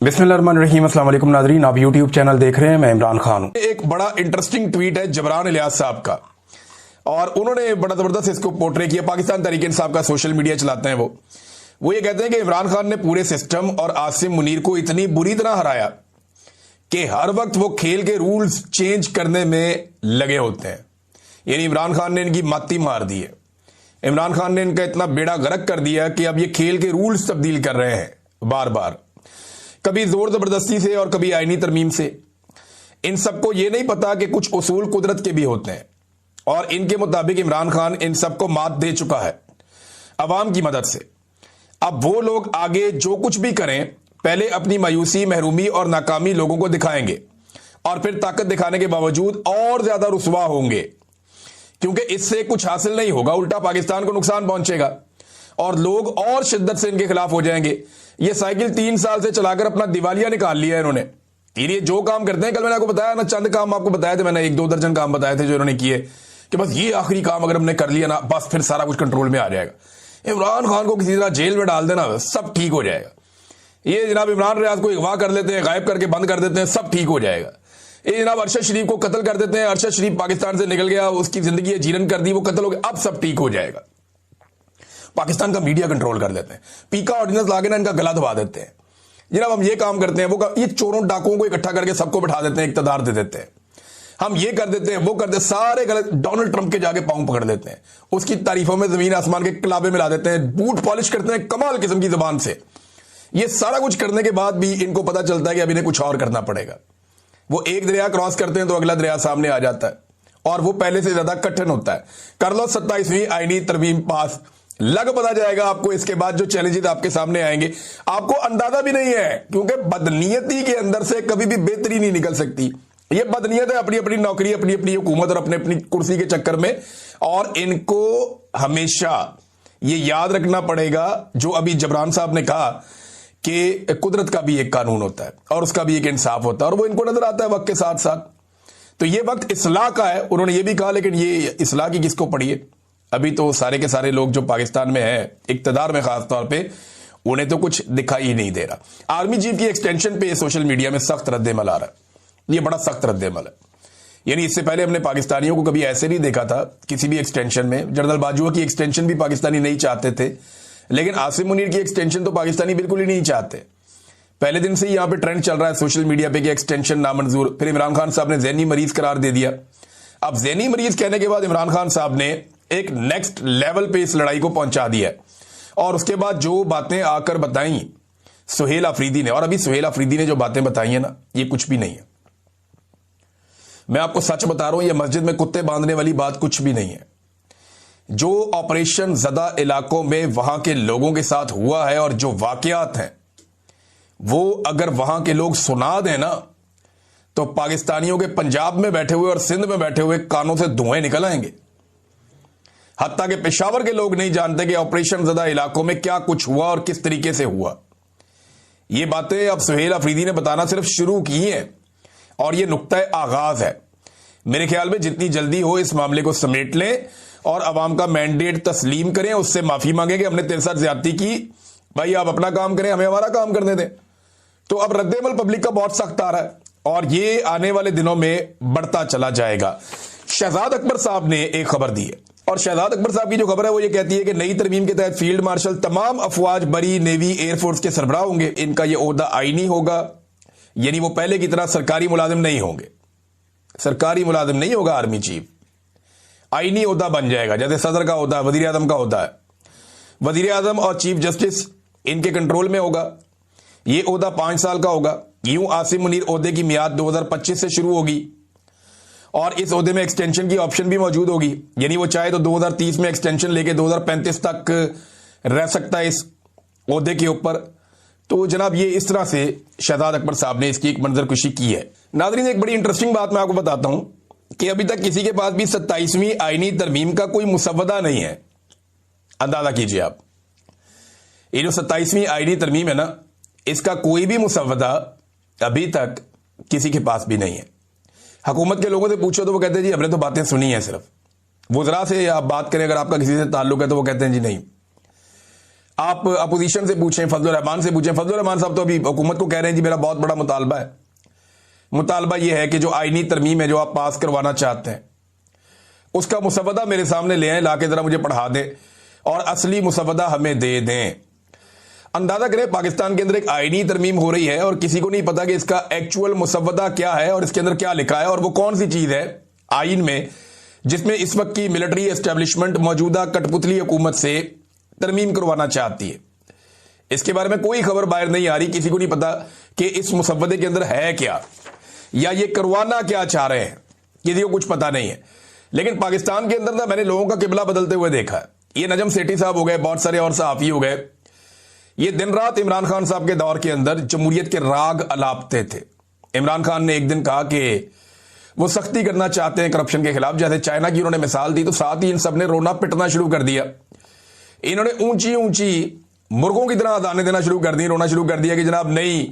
बिस्मिल्लाहिर्रहमानिर्रहीम। अस्सलाम वालेकुम नाज़रीन, आप यूट्यूब चैनल देख रहे हैं। मैं इमरान खान हूं। एक बड़ा इंटरेस्टिंग ट्वीट है जबरान इलियास साहब का, और उन्होंने बड़ा जबरदस्त इसको पोर्ट्रे किया। पाकिस्तान तहरीक इंसाफ का सोशल मीडिया चलाते हैं वो ये कहते हैं कि इमरान खान ने पूरे सिस्टम और आसिम मुनीर को इतनी बुरी तरह हराया कि हर वक्त वो खेल के रूल्स चेंज करने में लगे होते हैं। यानी इमरान खान ने इनकी माती मार दी है। इमरान खान ने इनका इतना बेड़ा गर्क कर दिया कि अब ये खेल के रूल्स तब्दील कर रहे हैं बार बार, कभी जोर जबरदस्ती से और कभी आईनी तरमीम से। इन सबको यह नहीं पता कि कुछ उसूल कुदरत के भी होते हैं, और इनके मुताबिक इमरान खान इन सबको मात दे चुका है अवाम की मदद से। अब वो लोग आगे जो कुछ भी करें, पहले अपनी मायूसी, महरूमी और नाकामी लोगों को दिखाएंगे, और फिर ताकत दिखाने के बावजूद और ज्यादा रुसवा होंगे, क्योंकि इससे कुछ हासिल नहीं होगा, उल्टा पाकिस्तान को नुकसान पहुंचेगा और लोग और शिद्दत से इनके खिलाफ हो जाएंगे। ये साइकिल 3 साल से चलाकर अपना दिवालिया निकाल लिया है इन्होंने। ये जो काम करते हैं, कल मैंने आपको बताया ना, चंद काम आपको बताए थे मैंने, 1-2 दर्जन काम बताए थे जो इन्होंने किए, कि बस ये आखिरी काम अगर हमने कर लिया ना, बस फिर सारा कुछ कंट्रोल में आ जाएगा। इमरान खान को किसी तरह जेल में डाल देना, सब ठीक हो जाएगा। ये जनाब इमरान रियाज को अगवा कर लेते हैं, गायब करके बंद कर देते हैं, सब ठीक हो जाएगा। ये जनाब अरशद शरीफ को कत्ल कर देते हैं, अरशद शरीफ पाकिस्तान से निकल गया, उसकी जिंदगी जीरन कर दी, वो कत्ल हो गया, अब सब ठीक हो जाएगा। पाकिस्तान का मीडिया कंट्रोल कर देते हैं, पीका ऑर्डिनेंस लाके ना इनका गला दबा देते हैं। जनाब हम ये काम करते हैं, वो ये चोरों डाकुओं को इकट्ठा करके सबको बैठा देते हैं, इक्तदार दे देते हैं। हम ये कर देते हैं, वो कर देते, सारे गलत डोनाल्ड ट्रंप के जाके पांव पकड़ देते हैं, उसकी तारीफों में जमीन आसमान के किलाबे मिला देते हैं, बूट पॉलिश करते हैं कमाल किस्म की जबान से। ये सारा कुछ करने के बाद भी इनको पता चलता है कि अब इन्हें कुछ और करना पड़ेगा। वो एक दरिया क्रॉस करते हैं तो अगला दरिया सामने आ जाता है, और वो पहले से ज्यादा कठिन होता है। कर लो 27वीं आईनी तरमीम पास, लग पता जाएगा आपको इसके बाद जो चैलेंजेस आपके सामने आएंगे, आपको अंदाजा भी नहीं है, क्योंकि बदनीयती के अंदर से कभी भी बेहतरी नहीं निकल सकती। ये बदनीयत है, अपनी अपनी नौकरी, अपनी अपनी हुकूमत और अपनी अपनी कुर्सी के चक्कर में। और इनको हमेशा ये याद रखना पड़ेगा, जो अभी जबरान साहब ने कहा कि कुदरत का भी एक कानून होता है और उसका भी एक इंसाफ होता है, और वो इनको नजर आता है वक्त के साथ साथ। तो ये वक्त इस्लाह का है, उन्होंने ये भी कहा, लेकिन ये इस्लाह की किसको पड़ी है? अभी तो सारे के सारे लोग जो पाकिस्तान में हैं, इक्तदार में खास तौर पे, उन्हें तो कुछ दिखाई ही नहीं दे रहा। आर्मी चीफ की एक्सटेंशन पे सोशल मीडिया में सख्त रद्देमल आ रहा है। ये बड़ा सख्त रद्देमल है। यानी इससे पहले हमने पाकिस्तानियों को कभी ऐसे नहीं देखा था किसी भी एक्सटेंशन में। जनरल बाजवा की एक्सटेंशन भी पाकिस्तानी नहीं चाहते थे, लेकिन आसिम मुनीर की एक्सटेंशन तो पाकिस्तानी बिल्कुल ही नहीं चाहते। पहले दिन से ही यहां पे ट्रेंड चल रहा है सोशल मीडिया पे कि एक्सटेंशन नामंजूर। फिर इमरान खान साहब ने ज़हनी मरीज करार दे दिया। अब ज़हनी मरीज कहने के बाद इमरान खान साहब ने एक नेक्स्ट लेवल पे इस लड़ाई को पहुंचा दिया है, और उसके बाद जो बातें आकर बताई सुहेल अफरीदी ने, और अभी सुहेल अफरीदी ने जो बातें बताई है ना, ये कुछ भी नहीं है। मैं आपको सच बता रहा हूं, ये मस्जिद में कुत्ते बांधने वाली बात कुछ भी नहीं है। जो ऑपरेशन ज़दा इलाकों में वहां के लोगों के साथ हुआ है और जो वाकयात हैं, वो अगर वहां के लोग सुना दें ना, तो पाकिस्तानियों के पंजाब में बैठे हुए और सिंध में बैठे हुए कानों से धुएं निकल आएंगे। हत्ता के पेशावर के लोग नहीं जानते कि ऑपरेशन ज़दा इलाकों में क्या कुछ हुआ और किस तरीके से हुआ। ये बातें अब सुहेल अफरीदी ने बताना सिर्फ शुरू की हैं, और ये नुक्ता आगाज है। मेरे ख्याल में जितनी जल्दी हो इस मामले को समेट लें और अवाम का मैंडेट तस्लीम करें, उससे माफी मांगे कि हमने तेरे साथ ज्यादती की, भाई आप अपना काम करें, हमें हमारा काम करने दें। तो अब रद्देमल पब्लिक का बहुत सख्त आ रहा है, और ये आने वाले दिनों में बढ़ता चला जाएगा। शहजाद अकबर साहब ने एक खबर दी है, और शहजाद अकबर साहब की जो खबर है वो ये कहती है कि नई तरमीम के तहत फील्ड मार्शल तमाम अफवाज बरी, नेवी, एयरफोर्स के सरबराह होंगे। इनका ये ओहदा आईनी होगा, यानी वो पहले की तरह सरकारी मुलाजिम नहीं होंगे। सरकारी मुलाजिम नहीं होगा आर्मी चीफ, आईनी ओहदा बन जाएगा, जैसे सदर का होता है, वजीर आजम का होता है। वजीर आजम और चीफ जस्टिस इनके कंट्रोल में होगा। ये ओहदा 5 साल का होगा। यूं आसिम मुनीर ओहदे की मियाद 2025 से शुरू होगी, और इस ओहदे में एक्सटेंशन की ऑप्शन भी मौजूद होगी। यानी वो चाहे तो 2030 में एक्सटेंशन लेके 2035 तक रह सकता है इस ओहदे के ऊपर। तो जनाब ये इस तरह से शहजाद अकबर साहब ने इसकी एक मंजरकुशी की है। नाज़रीन, एक बड़ी इंटरेस्टिंग बात मैं आपको बताता हूं कि अभी तक किसी के पास भी 27वीं आईनी तरमीम का कोई मुसव्वदा नहीं है। अंदाजा कीजिए आप, ये जो 27वीं आईनी तरमीम है ना, इसका कोई भी मुसव्वदा अभी तक किसी के पास भी नहीं है। हुकूमत के लोगों से पूछो तो वो कहते हैं जी हमने तो बातें सुनी है। सिर्फ वुज़रा से आप बात करें, अगर आपका किसी से ताल्लुक है, तो वो कहते हैं जी नहीं। आप अपोजिशन से पूछें, फजलुर रहमान से पूछें। फजलुर रहमान साहब तो अभी हुकूमत को कह रहे हैं जी मेरा बहुत बड़ा मुतालबा है। मुतालबा यह है कि जो आईनी तरमीम है जो आप पास करवाना चाहते हैं उसका मुसवदा मेरे सामने ले आए, लाके जरा मुझे पढ़ा दें और असली मुसवदा हमें दे दें। अंदाजा करें पाकिस्तान के अंदर एक आईनी तरमीम हो रही है और किसी को नहीं पता कि इसका एक्चुअल मुसवदा क्या है और इसके अंदर क्या लिखा है और वो कौन सी चीज है आईन में जिसमें इस वक्त की मिलिट्री एस्टेब्लिशमेंट मौजूदा कठपुतली हुकूमत से तरमीम करवाना चाहती है। इसके बारे में कोई खबर बाहर नहीं आ रही, किसी को नहीं पता कि इस मुसवदे के अंदर है क्या या ये करवाना क्या चाह रहे हैं, किसी को कुछ पता नहीं है। लेकिन पाकिस्तान के अंदर ना मैंने लोगों का किबला बदलते हुए देखा है। ये नजम सेठी साहब हो गए, बहुत सारे और सहाफी हो गए, ये दिन रात इमरान खान साहब के दौर के अंदर जमहूरियत के राग अलापते थे। इमरान खान ने एक दिन कहा कि वो सख्ती करना चाहते हैं करप्शन के खिलाफ, जैसे चाइना की उन्होंने मिसाल दी, तो साथ ही इन सब ने रोना पिटना शुरू कर दिया। इन्होंने ऊंची ऊंची मुर्गों की तरह अदाने देना शुरू कर दी, रोना शुरू कर दिया कि जनाब नहीं,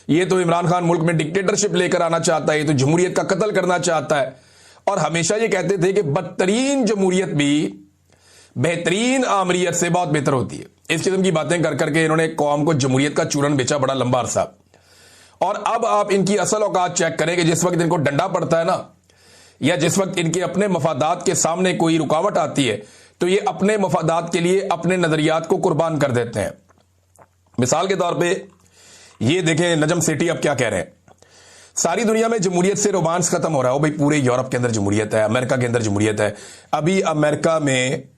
ये तो इमरान खान मुल्क में डिक्टेटरशिप लेकर आना चाहता है, ये तो जमहूरियत का कत्ल करना चाहता है। और हमेशा ये कहते थे कि बदतरीन जमहूरियत भी बेहतरीन आमरीयत से बहुत बेहतर होती है। इस किस्म की बातें कर करके इन्होंने कौम को जमहूरियत का चूरन बेचा बड़ा लंबा अरसा। और अब आप इनकी असल औकात चेक करें कि जिस वक्त इनको डंडा पड़ता है ना, या जिस वक्त इनके अपने मफादात के सामने कोई रुकावट आती है, तो ये अपने मफादात के लिए अपने नजरियात को कुर्बान कर देते हैं। मिसाल के तौर पे ये देखें नजम सेठी अब क्या कह रहे हैं, सारी दुनिया में जमहूरियत से रोमांस खत्म हो रहा हो। भाई पूरे यूरोप के अंदर जमहूरियत है, अमेरिका के अंदर जमहूरियत है। अभी अमेरिका में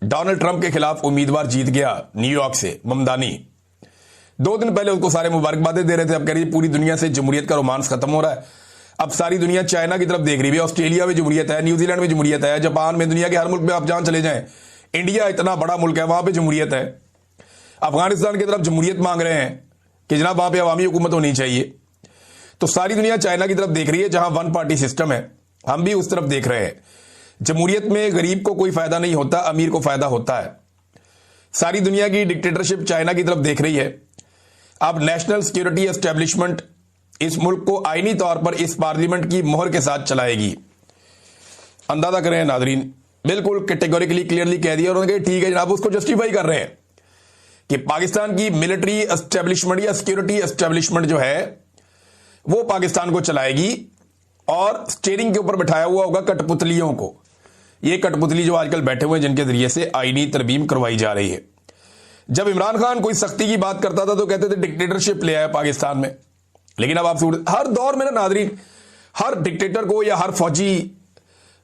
डोनाल्ड ट्रंप के खिलाफ उम्मीदवार जीत गया न्यूयॉर्क से, ममदानी। 2 दिन पहले उसको सारे मुबारकबादें दे रहे थे। अब कह रही पूरी दुनिया से जमहूरियत का रोमांस खत्म हो रहा है। अब सारी दुनिया चाइना की तरफ देख रही है। ऑस्ट्रेलिया में जमहूरियत है, न्यूजीलैंड में जमहूरियत है, जापान में, दुनिया के हर मुल्क में आप जहां चले जाएं, इंडिया इतना बड़ा मुल्क है, वहां पे जमहूरियत है। अफगानिस्तान की तरफ जमहूरियत मांग रहे हैं कि जनाब वहां पे अवामी हुकूमत होनी चाहिए। तो सारी दुनिया चाइना की तरफ देख रही है जहां 1 पार्टी सिस्टम है, हम भी उस तरफ देख रहे हैं। जमहूरियत में गरीब को कोई फायदा नहीं होता, अमीर को फायदा होता है। सारी दुनिया की डिक्टेटरशिप चाइना की तरफ देख रही है। अब नेशनल सिक्योरिटी एस्टेब्लिशमेंट इस मुल्क को आईनी तौर पर इस पार्लियामेंट की मोहर के साथ चलाएगी। अंदाजा करें नाजरीन, बिल्कुल कैटेगोरिकली क्लियरली कह दिया उन्होंने, ठीक है जनाब, उसको जस्टिफाई कर रहे हैं कि पाकिस्तान की मिलिट्री एस्टेब्लिशमेंट या सिक्योरिटी एस्टेब्लिशमेंट जो है वो पाकिस्तान को चलाएगी और स्टीयरिंग के ऊपर बिठाया हुआ होगा कठपुतलियों को। ये कठपुतली जो आजकल बैठे हुए हैं जिनके जरिए से आईनी तरमीम करवाई जा रही है। जब इमरान खान कोई सख्ती की बात करता था तो कहते थे डिक्टेटरशिप ले आया पाकिस्तान में। लेकिन अब आप हर दौर में ना नाजरीन, हर डिक्टेटर को या हर फौजी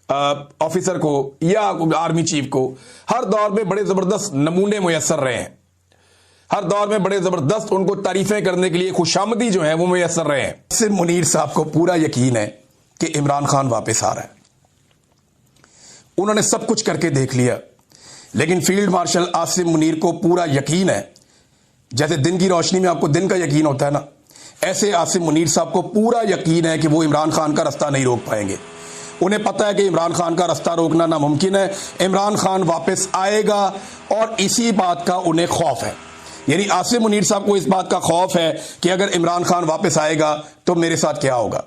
ऑफिसर को या आर्मी चीफ को हर दौर में बड़े जबरदस्त नमूने मुयस्सर रहे हैं। हर दौर में बड़े जबरदस्त उनको तारीफें करने के लिए खुशामदी जो है वो मुयस्सर रहे हैं। इससे मुनीर साहब को पूरा यकीन है कि इमरान खान वापस आ रहा है। उन्होंने सब कुछ करके देख लिया, लेकिन फील्ड मार्शल आसिम मुनीर को पूरा यकीन है, जैसे दिन की रोशनी में आपको दिन का यकीन होता है ना, ऐसे आसिम मुनीर साहब को पूरा यकीन है कि वो इमरान खान का रास्ता नहीं रोक पाएंगे। उन्हें पता है कि इमरान खान का रास्ता रोकना नामुमकिन है। इमरान खान वापस आएगा और इसी बात का उन्हें खौफ है। यानी आसिम मुनीर साहब को इस बात का खौफ है कि अगर इमरान खान वापस आएगा तो मेरे साथ क्या होगा,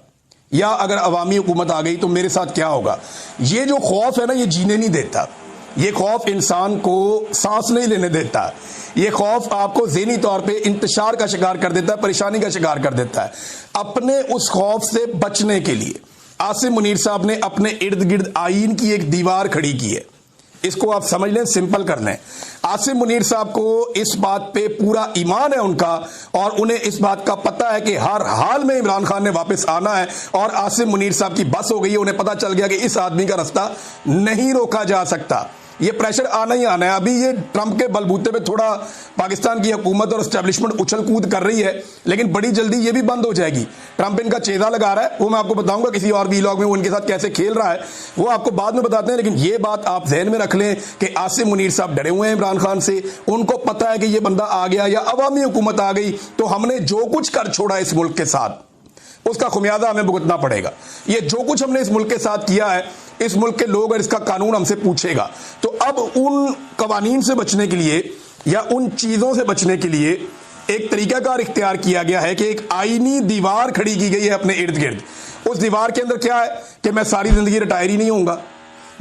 या अगर अवामी हुकूमत आ गई तो मेरे साथ क्या होगा। ये जो खौफ है ना, ये जीने नहीं देता। ये खौफ इंसान को सांस नहीं लेने देता। ये खौफ आपको ज़हनी तौर पे इंतशार का शिकार कर देता है, परेशानी का शिकार कर देता है। अपने उस खौफ से बचने के लिए आसिम मुनीर साहब ने अपने इर्द गिर्द आईन की एक दीवार खड़ी की है। इसको आप समझ लें, सिंपल कर लें। आसिम मुनीर साहब को इस बात पे पूरा ईमान है उनका, और उन्हें इस बात का पता है कि हर हाल में इमरान खान ने वापस आना है। और आसिम मुनीर साहब की बस हो गई है, उन्हें पता चल गया कि इस आदमी का रास्ता नहीं रोका जा सकता। ये प्रेशर आना ही आना है। अभी ये ट्रंप के बलबूते पे थोड़ा पाकिस्तान की हुकूमत और एस्टेब्लिशमेंट उछल कूद कर रही है, लेकिन बड़ी जल्दी ये भी बंद हो जाएगी। ट्रंप इनका चेहरा लगा रहा है, वो मैं आपको बताऊंगा किसी और वीलॉग में वो उनके साथ कैसे खेल रहा है, वो आपको बाद में बताते हैं। लेकिन ये बात आप जहन में रख लें कि आसिम मुनीर साहब डरे हुए हैं इमरान खान से। उनको पता है कि ये बंदा आ गया या अवामी हुकूमत आ गई तो हमने जो कुछ कर छोड़ा इस मुल्क के साथ, उसका खुमियाजा हमें भुगतना पड़ेगा। ये जो कुछ हमने इस मुल्क के साथ किया है, इस मुल्क के लोग और इसका कानून हमसे पूछेगा। तो अब उन कवानीन से बचने के लिए या उन चीजों से बचने के लिए एक तरीकाकार इख्तियार किया गया है कि एक आईनी दीवार खड़ी की गई है अपने इर्द गिर्द। उस दीवार के अंदर क्या है कि मैं सारी जिंदगी रिटायर ही नहीं होऊंगा,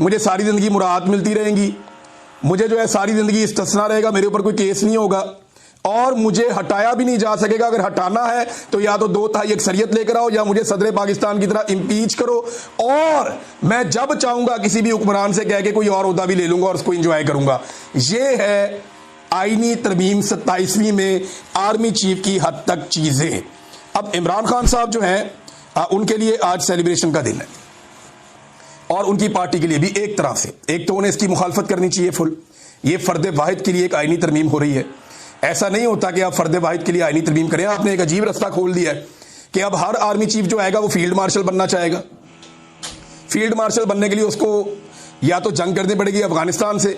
मुझे सारी जिंदगी मुराहत मिलती रहेंगी, मुझे जो है सारी जिंदगी इस्तिस्ना रहेगा, मेरे ऊपर कोई केस नहीं होगा और मुझे हटाया भी नहीं जा सकेगा। अगर हटाना है तो या तो 2/3 अक्सरियत लेकर आओ या मुझे सदर पाकिस्तान की तरह इंपीच करो, और मैं जब चाहूंगा किसी भी हुक्मरान से कह के कोई और ओहदा भी ले लूंगा और उसको इंजॉय करूंगा। यह है आईनी तरमीम 27वीं में आर्मी चीफ की हद तक चीजें। अब इमरान खान साहब जो हैं उनके लिए आज सेलिब्रेशन का दिन है और उनकी पार्टी के लिए भी। एक तरह से एक तो उन्हें इसकी मुखालफत करनी चाहिए फुल। ये फर्द वाहिद के लिए एक आईनी तरमीम हो रही है। ऐसा नहीं होता कि आप फर्द वाहिद के लिए आईनी तरमीम करें। आपने एक अजीब रास्ता खोल दिया है कि अब हर आर्मी चीफ जो आएगा वो फील्ड मार्शल बनना चाहेगा। फील्ड मार्शल बनने के लिए उसको या तो जंग करनी पड़ेगी अफगानिस्तान से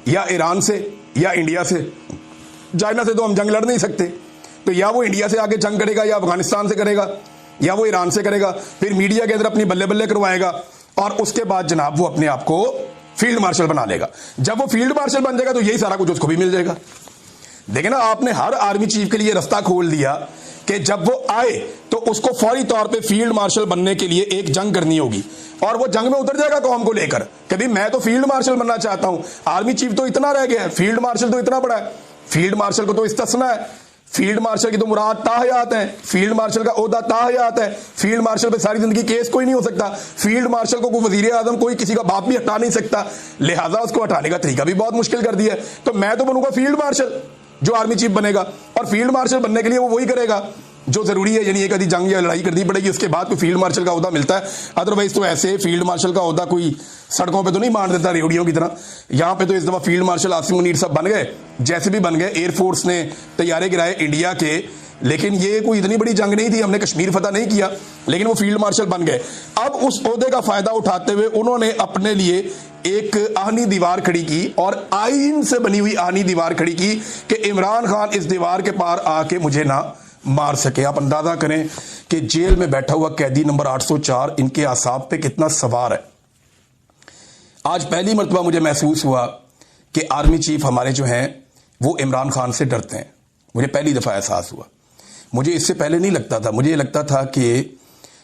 या ईरान से या इंडिया से। चाइना से तो हम जंग लड़ नहीं सकते, तो या वो इंडिया से आके जंग करेगा या अफगानिस्तान से करेगा या वो ईरान से करेगा। फिर मीडिया के अंदर अपनी बल्ले बल्ले करवाएगा और उसके बाद जनाब वो अपने आप को फील्ड मार्शल बना लेगा। जब वो फील्ड मार्शल बन जाएगा तो यही सारा कुछ उसको भी मिल जाएगा। देखें ना, आपने हर आर्मी चीफ के लिए रास्ता खोल दिया कि जब वो आए तो उसको फौरी तौर पे फील्ड मार्शल बनने के लिए एक जंग करनी होगी और वो जंग में उतर जाएगा कौम को लेकर कि भाई मैं तो फील्ड मार्शल बनना चाहता हूं। आर्मी चीफ तो इतना रह गया है, फील्ड मार्शल तो इतना बड़ा है। फील्ड मार्शल को तो इस्तिस्ना है। फील्ड मार्शल की तो मुराद ताहयात है। फील्ड मार्शल का ओहदा ताहयात है। फील्ड मार्शल पे सारी जिंदगी केस कोई नहीं हो सकता। फील्ड मार्शल को कोई वजीर आजम कोई किसी का बाप भी हटा नहीं सकता, लिहाजा उसको हटाने का तरीका भी बहुत मुश्किल कर दिया है। तो मैं तो बनूंगा फील्ड मार्शल जो आर्मी चीफ बनेगा, और फील्ड मार्शल बनने के लिए वो वही करेगा जो जरूरी है, यानी एक आधी जंग या लड़ाई करनी पड़ेगी, उसके बाद कोई फील्ड मार्शल का ओहदा मिलता है। अदरवाइज तो ऐसे फील्ड मार्शल का ओहदा कोई सड़कों पे तो नहीं मान देता रेवड़ियों की तरह। यहां पे तो इस दफा फील्ड मार्शल आसिम मुनीर साहब बन गए, जैसे भी बन गए। एयरफोर्स ने तैयारे गिराए इंडिया के, लेकिन ये कोई इतनी बड़ी जंग नहीं थी, हमने कश्मीर फतह नहीं किया, लेकिन वो फील्ड मार्शल बन गए। अब उस ओहदे का फायदा उठाते हुए उन्होंने अपने लिए एक आहनी दीवार खड़ी की और आईन से बनी हुई आहनी दीवार खड़ी की कि इमरान खान इस दीवार के पार आके मुझे ना मार सके। आप अंदाजा करें कि जेल में बैठा हुआ कैदी नंबर 804 इनके आसाब पे कितना सवार है। आज पहली मर्तबा मुझे महसूस हुआ कि आर्मी चीफ हमारे जो हैं वो इमरान खान से डरते हैं। मुझे पहली दफा एहसास हुआ। मुझे इससे पहले नहीं लगता था। मुझे लगता था कि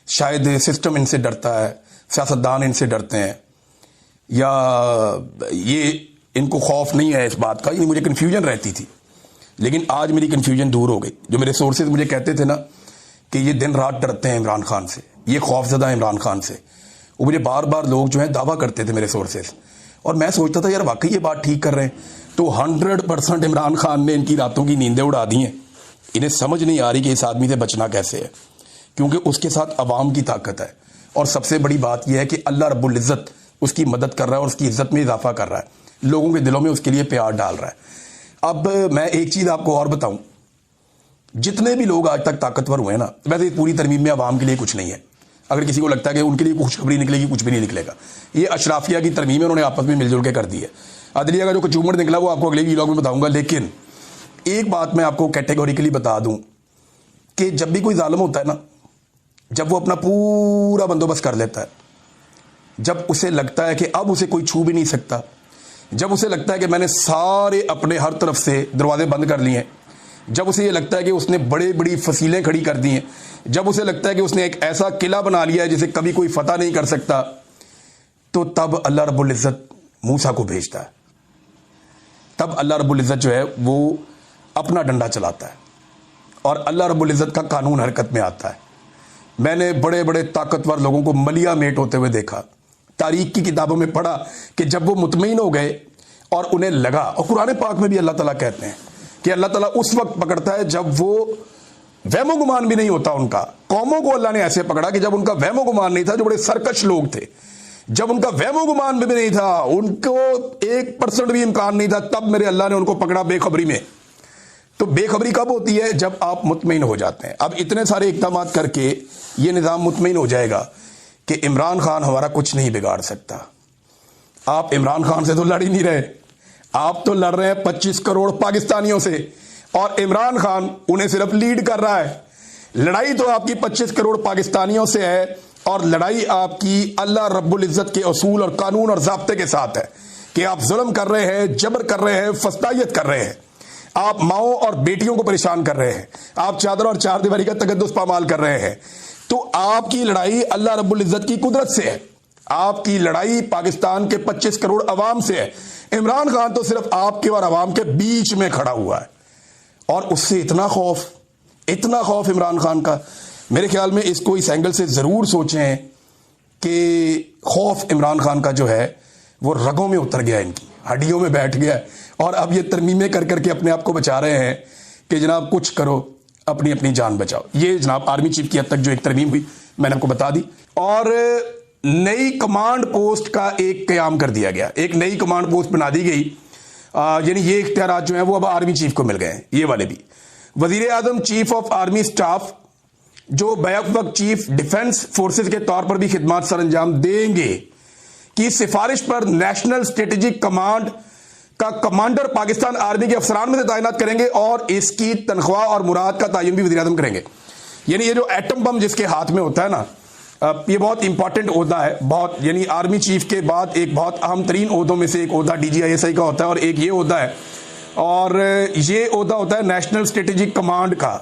शायद सिस्टम इनसे डरता है, सियासतदान इनसे डरते हैं, या ये इनको खौफ नहीं है इस बात का। ये मुझे कन्फ्यूजन रहती थी, लेकिन आज मेरी कन्फ्यूजन दूर हो गई। जो मेरे सोर्सेज मुझे कहते थे ना कि ये दिन रात डरते हैं इमरान खान से, ये खौफजदा है इमरान खान से, वो मुझे बार बार लोग जो है दावा करते थे मेरे सोर्सेज, और मैं सोचता था यार वाकई ये बात ठीक कर रहे हैं। तो 100% इमरान खान ने इनकी रातों की नींदें उड़ा दी हैं। इन्हें समझ नहीं आ रही कि इस आदमी से बचना कैसे है, क्योंकि उसके साथ अवाम की ताकत है, और सबसे बड़ी बात यह है कि अल्लाह रब्बुल इज़्ज़त उसकी मदद कर रहा है और उसकी इज्जत में इजाफा कर रहा है, लोगों के दिलों में उसके लिए प्यार डाल रहा है। अब मैं एक चीज आपको और बताऊं, जितने भी लोग आज तक ताकतवर हुए ना, वैसे पूरी तरमीम में अवाम के लिए कुछ नहीं है। अगर किसी को लगता है कि उनके लिए खुशखबरी निकलेगी, कुछ भी नहीं निकलेगा। ये अशराफिया की तरमीम है, उन्होंने आपस में मिलजुल के कर दी है। अदलिया का जो कचूमर निकला वो आपको अगले व्लॉग में बताऊंगा। लेकिन एक बात मैं आपको कैटेगोरिकली बता दूं कि जब भी कोई जालिम होता है ना, जब वो अपना पूरा बंदोबस्त कर लेता है, जब उसे लगता है कि अब उसे कोई छू भी नहीं सकता, जब उसे लगता है कि मैंने सारे अपने हर तरफ से दरवाजे बंद कर लिए हैं, जब उसे ये लगता है कि उसने बड़ी बड़ी फसीलें खड़ी कर दी हैं, जब उसे लगता है कि उसने एक ऐसा किला बना लिया है जिसे कभी कोई फतह नहीं कर सकता, तो तब अल्लाह रब्बुल इज़्ज़त मूसा को भेजता है। तब अल्लाह रब्बुल इज़्ज़त जो है वो अपना डंडा चलाता है और अल्लाह रब्बुल इज़्ज़त का कानून हरकत में आता है। मैंने बड़े बड़े ताकतवर लोगों को मलिया मेट होते हुए देखा, तारीख की किताबों में पढ़ा कि जब वो मुतमईन हो गए और उन्हें लगा, और कुरान पाक में भी अल्लाह ताला कहते हैं कि अल्लाह ताला उस वक्त पकड़ता है जब वो वहमो गुमान भी नहीं होता उनका। कौमों को अल्लाह ने ऐसे पकड़ा कि जब उनका वहमो गुमान नहीं था, जो बड़े सरकश लोग थे, जब उनका वहमो गुमान भी नहीं था, उनको 1% भी इम्कान नहीं था, तब मेरे अल्लाह ने उनको पकड़ा बेखबरी में। तो बेखबरी कब होती है? जब आप मुतमईन हो जाते हैं। अब इतने सारे इक़दाम करके ये निज़ाम मुतमईन हो जाएगा कि इमरान खान हमारा कुछ नहीं बिगाड़ सकता। आप इमरान खान से तो लड़ ही नहीं रहे, आप तो लड़ रहे हैं 25 करोड़ पाकिस्तानियों से, और इमरान खान उन्हें सिर्फ लीड कर रहा है। लड़ाई तो आपकी 25 करोड़ पाकिस्तानियों से है, और लड़ाई आपकी अल्लाह रब्बुल इज़्ज़त के असूल और कानून और ज़ाब्ते के साथ है कि आप जुल्म कर रहे हैं, जबर कर रहे हैं, फस्तायत कर रहे हैं, आप माओ और बेटियों को परेशान कर रहे हैं, आप चादर और चार दीवारी का तकद्दुस पामाल कर रहे हैं। तो आपकी लड़ाई अल्लाह रब्बुल इज़्ज़त की कुदरत से है। आपकी लड़ाई पाकिस्तान के 25 करोड़ अवाम से है। इमरान खान तो सिर्फ आपके और अवाम के बीच में खड़ा हुआ है और उससे इतना खौफ इमरान खान का। मेरे ख्याल में इसको इस एंगल से जरूर सोचें कि खौफ इमरान खान का जो है वो रगों में उतर गया, इनकी हड्डियों में बैठ गया है और अब ये तरमीमें कर करके अपने आप को बचा रहे हैं कि जनाब कुछ करो, अपनी अपनी जान बचाओ। ये जनाब आर्मी चीफ की हद तक जो एक तरमीम हुई मैंने आपको बता दी। और नई कमांड पोस्ट का एक क़याम कर दिया गया, एक नई कमांड पोस्ट बना दी गई, यानी ये इख्तियारात जो हैं वो अब आर्मी चीफ को मिल गए हैं, ये वाले भी। वजीर आजम चीफ ऑफ आर्मी स्टाफ जो बैक वक्त चीफ डिफेंस फोर्सेज के तौर पर भी खिदमात सर अंजाम देंगे की सिफारिश पर नेशनल स्ट्रेटेजिक कमांड का कमांडर पाकिस्तान आर्मी के अफसरान में से तैनात करेंगे और इसकी तनख्वाह और मुराद का तयन भी वज़ीर आज़म करेंगे। यानी ये जो एटम बम जिसके हाथ में होता है ना, ये बहुत इंपॉर्टेंट ओहदा है, बहुत, यानी आर्मी चीफ के बाद एक बहुत अहम तरीन ओहदों में से एक ओहदा DGISI का होता है और एक ये ओहदा है, और ये ओहदा होता है नेशनल स्ट्रेटेजिक कमांड का।